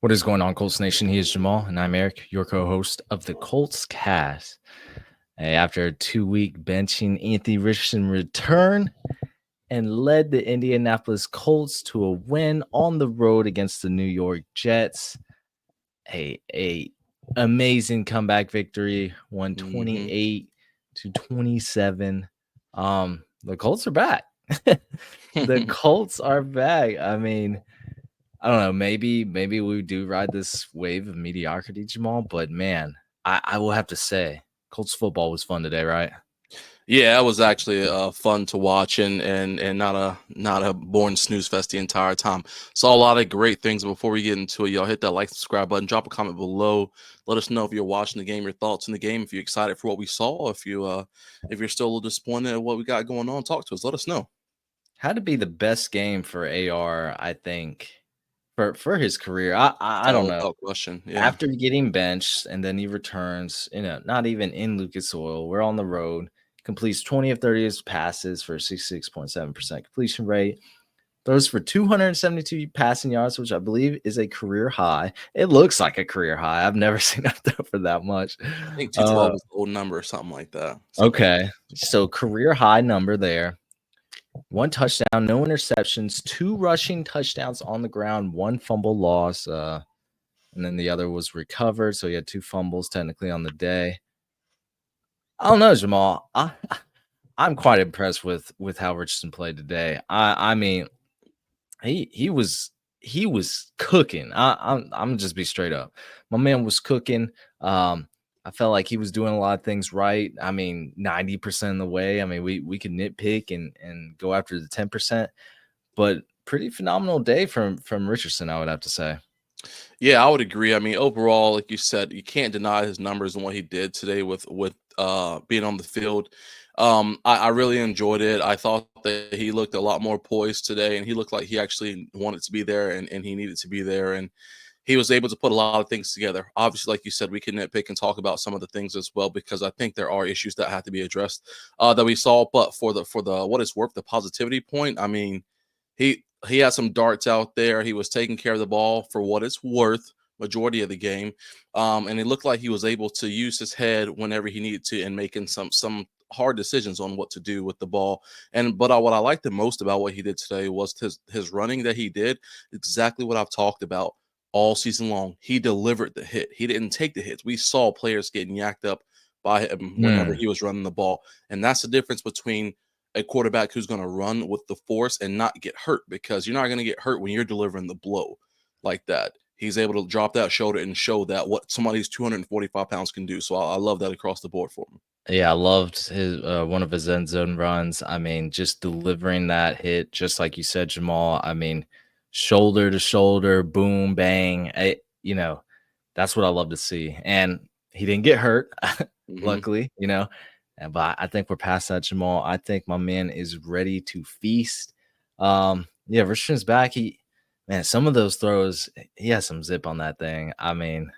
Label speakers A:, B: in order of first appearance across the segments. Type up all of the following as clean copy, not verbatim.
A: What is going on, Colts Nation? He is Jamal, and I'm Eric, your co-host of the Colts Cast. Hey, after a 2-week benching, Anthony Richardson returned and led the Indianapolis Colts to a win on the road against the New York Jets. A amazing comeback victory, 128-27. The Colts are back. The Colts are back. I mean, I don't know. Maybe we do ride this wave of mediocrity, Jamal. But man, I will have to say, Colts football was fun today, right?
B: Yeah, it was actually fun to watch and not a boring snooze fest the entire time. Saw a lot of great things. Before we get into it, y'all hit that like, subscribe button, drop a comment below. Let us know if you're watching the game, your thoughts in the game, if you're excited for what we saw, if you're still a little disappointed at what we got going on. Talk to us. Let us know.
A: Had to be the best game for AR, I think, for his career. I don't know.
B: Without question. Yeah.
A: After getting benched and then he returns, not even in Lucas Oil. We're on the road. Completes 20 of 30 passes for a 66.7% completion rate. Throws for 272 passing yards, which I believe is a career high. It looks like a career high. I've never seen him throw for that much.
B: I think 212 was the old number or something like that.
A: Okay. So career high number there. 1 touchdown, no interceptions, 2 rushing touchdowns on the ground, 1 fumble loss, and then the other was recovered. So he had 2 fumbles technically on the day. I don't know, Jamal. I'm quite impressed with how Richardson played today. I mean, he was cooking. I'm just be straight up. My man was cooking. I felt like he was doing a lot of things right. I mean, 90% of the way. I mean, we could nitpick and go after the 10%, but pretty phenomenal day from Richardson, I would have to say.
B: Yeah, I would agree. I mean, overall, like you said, you can't deny his numbers and what he did today with being on the field. I really enjoyed it. I thought that he looked a lot more poised today, and he looked like he actually wanted to be there and he needed to be there. And he was able to put a lot of things together. Obviously, like you said, we can nitpick and talk about some of the things as well because I think there are issues that have to be addressed that we saw. But for the what it's worth, the positivity point, I mean, he had some darts out there. He was taking care of the ball for what it's worth majority of the game, and it looked like he was able to use his head whenever he needed to and making some hard decisions on what to do with the ball. But what I liked the most about what he did today was his running that he did. Exactly what I've talked about all season long. He delivered the hit. He didn't take the hits. We saw players getting yacked up by him whenever he was running the ball, and that's the difference between a quarterback who's going to run with the force and not get hurt, because you're not going to get hurt when you're delivering the blow like that. He's able to drop that shoulder and show that what somebody who's 245 pounds can do. So I love that across the board for him.
A: Yeah, I loved his one of his end zone runs. I mean, just delivering that hit, just like you said, Jamal. I mean, shoulder to shoulder, boom, bang. That's what I love to see. And he didn't get hurt, luckily, But I think we're past that, Jamal. I think my man is ready to feast. Yeah, Richardson's back. Some of those throws, he has some zip on that thing. I mean,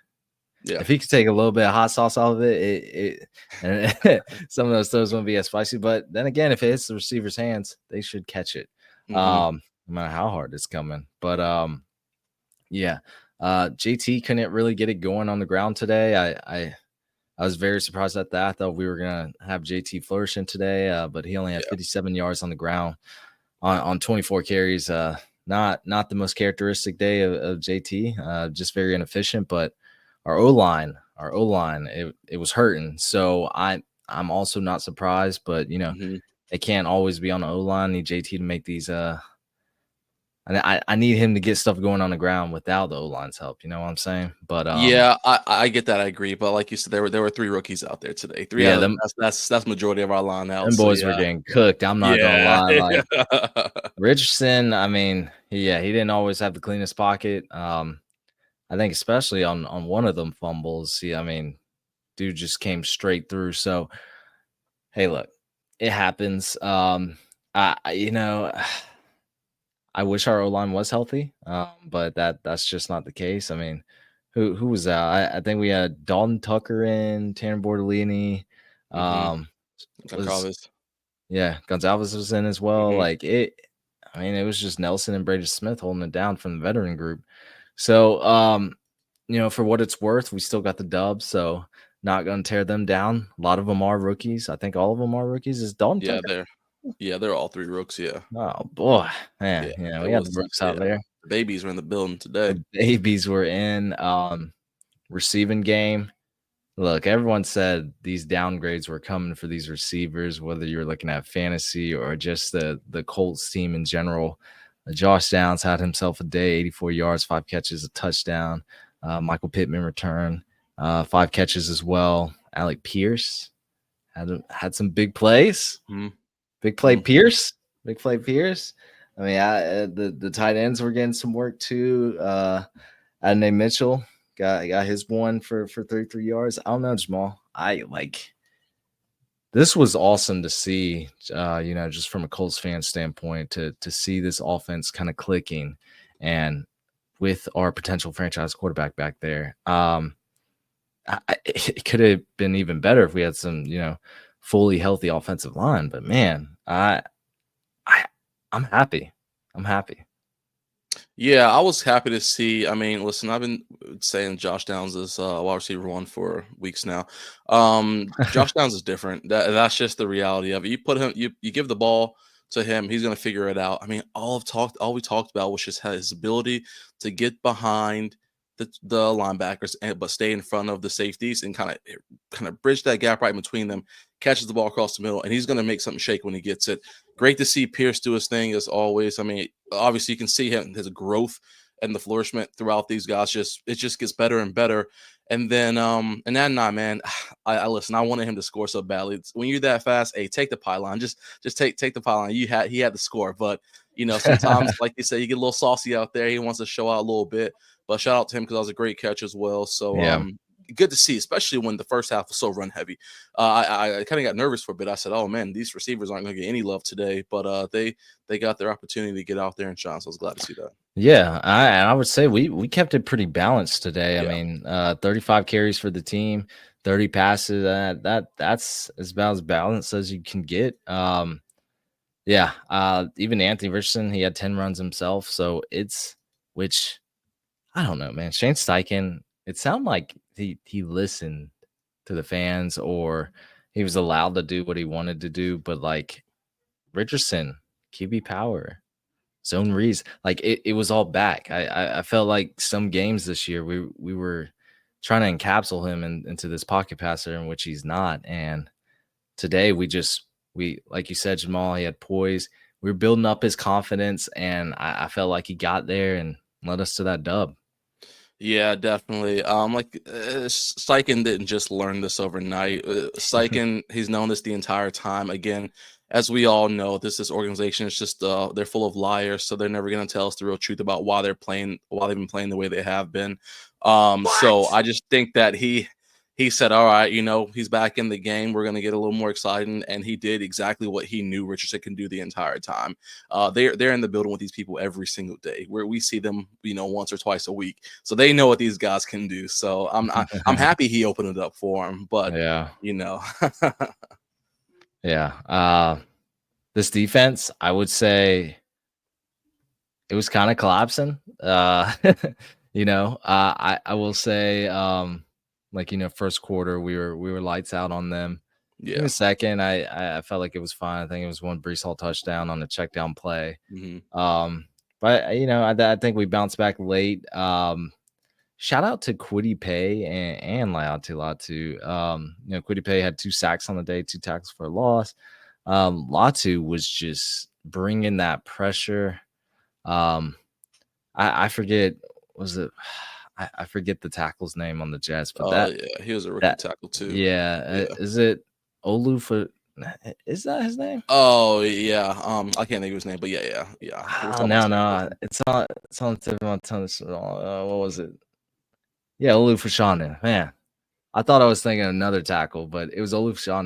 B: Yeah.
A: if he could take a little bit of hot sauce off of it, some of those throws won't be as spicy. But then again, if it hits the receiver's hands, they should catch it. No matter how hard it's coming. But JT couldn't really get it going on the ground today. I was very surprised at that. I thought we were gonna have JT flourishing today, but he only had 57 yards on the ground on 24 carries. Not the most characteristic day of JT. Just very inefficient. But our O-line, it was hurting. So I'm also not surprised. But they can't always be on the O-line. I need JT to make these. I need him to get stuff going on the ground without the O-line's help. You know what I'm saying? But
B: yeah, I get that. I agree. But like you said, there were 3 rookies out there today. That's majority of our line out.
A: Them boys were getting cooked. I'm not gonna lie. Like Richardson, I mean, he didn't always have the cleanest pocket. I think especially on one of them fumbles. I mean, dude just came straight through. So hey, look, it happens. I wish our O-line was healthy, but that's just not the case. I mean, who was that? I think we had Dalton Tucker in, Tanner Bortolini.
B: Gonzalez.
A: Gonzalez was in as well. Like it was just Nelson and Brady Smith holding it down from the veteran group. So for what it's worth, we still got the dub, so not gonna tear them down. A lot of them are rookies. I think all of them are rookies. Is Dalton
B: Yeah,
A: Tucker?
B: they're all 3 rooks, yeah.
A: Oh boy,
B: Yeah,
A: man, we had the rooks out
B: yeah.
A: there.
B: The babies were in the building today.
A: The babies were in. Receiving game. Look, everyone said these downgrades were coming for these receivers, whether you're looking at fantasy or just the Colts team in general. Josh Downs had himself a day, 84 yards, 5 catches, a touchdown. Michael Pittman returned, 5 catches as well. Alec Pierce had some big plays.
B: Mhm,
A: Big play
B: mhm.
A: Pierce. Big play Pierce. I mean, the tight ends were getting some work too. Adonai Mitchell got his one for 33 yards. I don't know, Jamal. This was awesome to see, just from a Colts fan standpoint, to see this offense kind of clicking, and with our potential franchise quarterback back there. It could have been even better if we had some, fully healthy offensive line. But man, I I'm happy. I'm happy.
B: Yeah, I was happy to see. I mean, listen, I've been saying Josh Downs is wide receiver 1 for weeks now. Josh Downs is different. That's just the reality of it. You put him, you give the ball to him, he's gonna figure it out. I mean, all we talked about was just his ability to get behind the linebackers, but stay in front of the safeties and kind of bridge that gap right between them. Catches the ball across the middle, and he's gonna make something shake when he gets it. Great to see Pierce do his thing as always. I mean, obviously you can see his growth and the flourishment throughout these guys. It just gets better and better. And then and that night, man, I listen. I wanted him to score so badly. When you're that fast, hey, take the pylon. Just take the pylon. He had the score, but sometimes, like you said, you get a little saucy out there. He wants to show out a little bit. But shout out to him because that was a great catch as well. So
A: Yeah.
B: good to see, especially when the first half was so run heavy. I kind of got nervous for a bit. I said, "Oh man, these receivers aren't going to get any love today." But they got their opportunity to get out there and shine. So I was glad to see that.
A: Yeah, I would say we kept it pretty balanced today. I
B: Yeah.
A: mean, 35 carries for the team, 30 passes. That's as about as balanced as you can get. Yeah. Even Anthony Richardson, he had 10 runs himself. So which I don't know, man. Shane Steichen, it sounded like he listened to the fans, or he was allowed to do what he wanted to do. But like Richardson, QB power, zone reads, like it was all back. I felt like some games this year we were trying to encapsule him into this pocket passer in which he's not. And today we like you said, Jamal, he had poise. We were building up his confidence, and I felt like he got there and led us to that dub.
B: Yeah, definitely. Steichen didn't just learn this overnight. Steichen, he's known this the entire time. Again, as we all know, this organization is just they're full of liars, so they're never going to tell us the real truth about why they've been playing the way they have been. So I just think that he said, "All right, he's back in the game. We're going to get a little more exciting," and he did exactly what he knew Richardson can do the entire time. They're in the building with these people every single day, where we see them, once or twice a week. So they know what these guys can do. So I'm happy he opened it up for him. But
A: Yeah.
B: you know,
A: Yeah. This defense, I would say it was kind of collapsing. I will say, first quarter we were lights out on them. In
B: yeah.
A: the second, I felt like it was fine. I think it was one Brees Hall touchdown on a check down play.
B: Hmm.
A: But I think we bounced back late. Shout out to Kwity Paye and Latu. Kwity Paye had 2 sacks on the day, 2 tackles for a loss. Latu was just bringing that pressure. I forget, was it? I forget the tackle's name on the Jets, but
B: Oh yeah, he was a rookie
A: that
B: tackle too.
A: yeah,
B: Yeah.
A: is it Olu for? Is that his name?
B: Oh yeah. I can't think of his name, but yeah. We're
A: Oh
B: talking about
A: no,
B: the same
A: no,
B: person.
A: it's on the tip of my tongue. What was it? Yeah, Olu for man. I thought I was thinking another tackle, but it was Olu for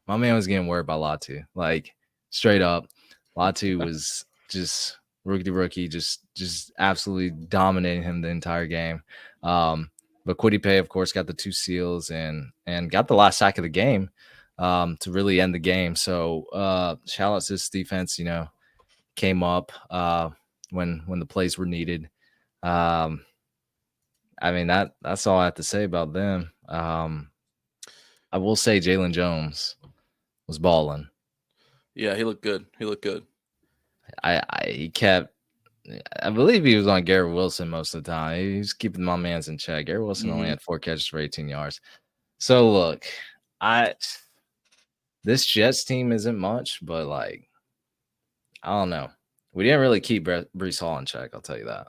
A: my man was getting worried by Latu, like straight up. Latu was just rookie to rookie, just absolutely dominating him the entire game. But Kwity Paye, of course, got the 2 seals and got the last sack of the game to really end the game. So shout out to this defense, came up when the plays were needed. Um, I mean, that's all I have to say about them. I will say Jalen Jones was balling.
B: Yeah, he looked good. He looked good.
A: He kept. I believe he was on Garrett Wilson most of the time. He was keeping my man's in check. Garrett Wilson only had 4 catches for 18 yards. So look, this Jets team isn't much, but like, I don't know. We didn't really keep Breece Hall in check. I'll tell you that.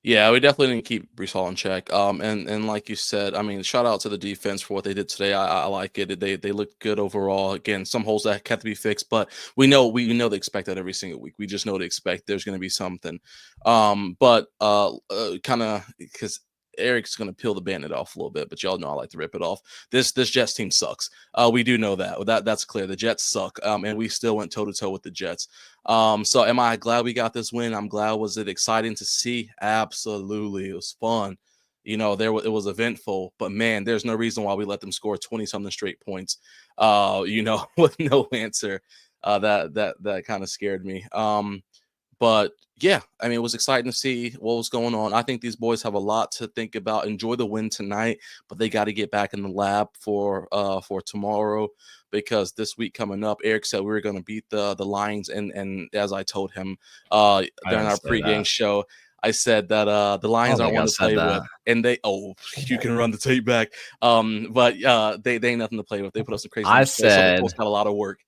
B: Yeah, we definitely didn't keep Breece Hall in check. And like you said, I mean, shout out to the defense for what they did today. I like it. They looked good overall. Again, some holes that have to be fixed, but we know they expect that every single week. We just know to expect there's going to be something. But kind of because Eric's going to peel the bandit off a little bit, but y'all know I like to rip it off. This Jets team sucks. We do know that's clear. The Jets suck. And we still went toe to toe with the Jets. So am I glad we got this win? I'm glad. Was it exciting to see? Absolutely. It was fun. You know, it was eventful, but man, there's no reason why we let them score 20 something straight points. You know, with no answer. That kind of scared me. But yeah, I mean, it was exciting to see what was going on. I think these boys have a lot to think about. Enjoy the win tonight, but they got to get back in the lab for tomorrow, because this week coming up, Eric said we were going to beat the Lions, and as I told him during our pregame show, I said that the Lions aren't one to play with, and you can run the tape back. But they ain't nothing to play with. They put up some crazy.
A: I said
B: the Colts got a lot of work.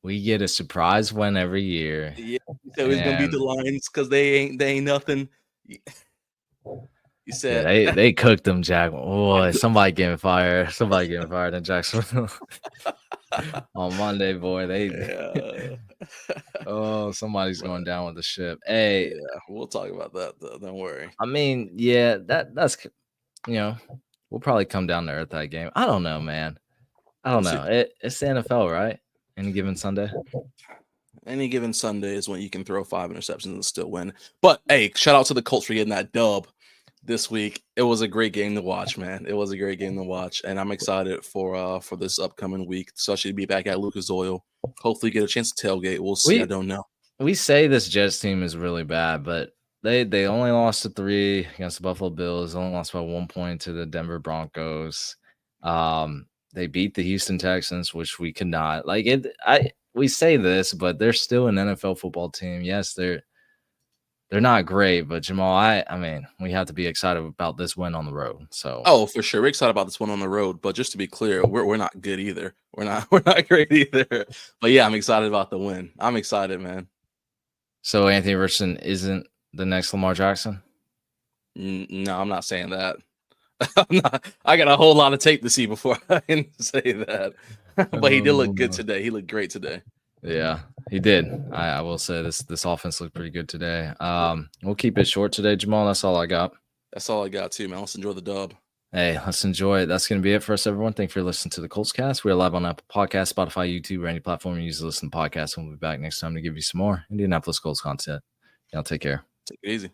A: We get a surprise win every year.
B: Yeah, he said he's gonna beat the Lions because they ain't nothing. You said
A: they cooked them, Jack. Oh, somebody getting fired. Somebody getting fired in Jacksonville on Monday, boy. Somebody's going down with the ship. Hey,
B: yeah, we'll talk about that though. Don't worry.
A: I mean, yeah, that's we'll probably come down to earth that game. I don't know, man. I don't know. It's the NFL, right? Any given Sunday.
B: Any given Sunday is when you can throw 5 interceptions and still win. But hey, shout out to the Colts for getting that dub this week. It was a great game to watch, man. It was a great game to watch, and I'm excited for this upcoming week, especially to be back at Lucas Oil. Hopefully, get a chance to tailgate. We'll see. I don't know.
A: We say this Jets team is really bad, but they only lost to 3 against the Buffalo Bills. Only lost by 1 point to the Denver Broncos. They beat the Houston Texans, which we could not. Like it. We say this, but they're still an NFL football team. Yes, they're not great, but Jamal, I mean, we have to be excited about this win on the road. So,
B: for sure, we're excited about this one on the road. But just to be clear, we're not good either. We're not great either. But yeah, I'm excited about the win. I'm excited, man.
A: So Anthony Richardson isn't the next Lamar Jackson?
B: No, I'm not saying that. I got a whole lot of tape to see before I can say that. But he did look good today. He looked great today.
A: Yeah, he did. I will say this offense looked pretty good today. We'll keep it short today, Jamal. That's all I got.
B: That's all I got too, man. Let's enjoy the dub.
A: Hey, let's enjoy it. That's going to be it for us, everyone. Thank you for listening to the Colts Cast. We're live on Apple Podcasts, Spotify, YouTube, or any platform you use to listen to podcasts. We'll be back next time to give you some more Indianapolis Colts content. Y'all take care.
B: Take it easy.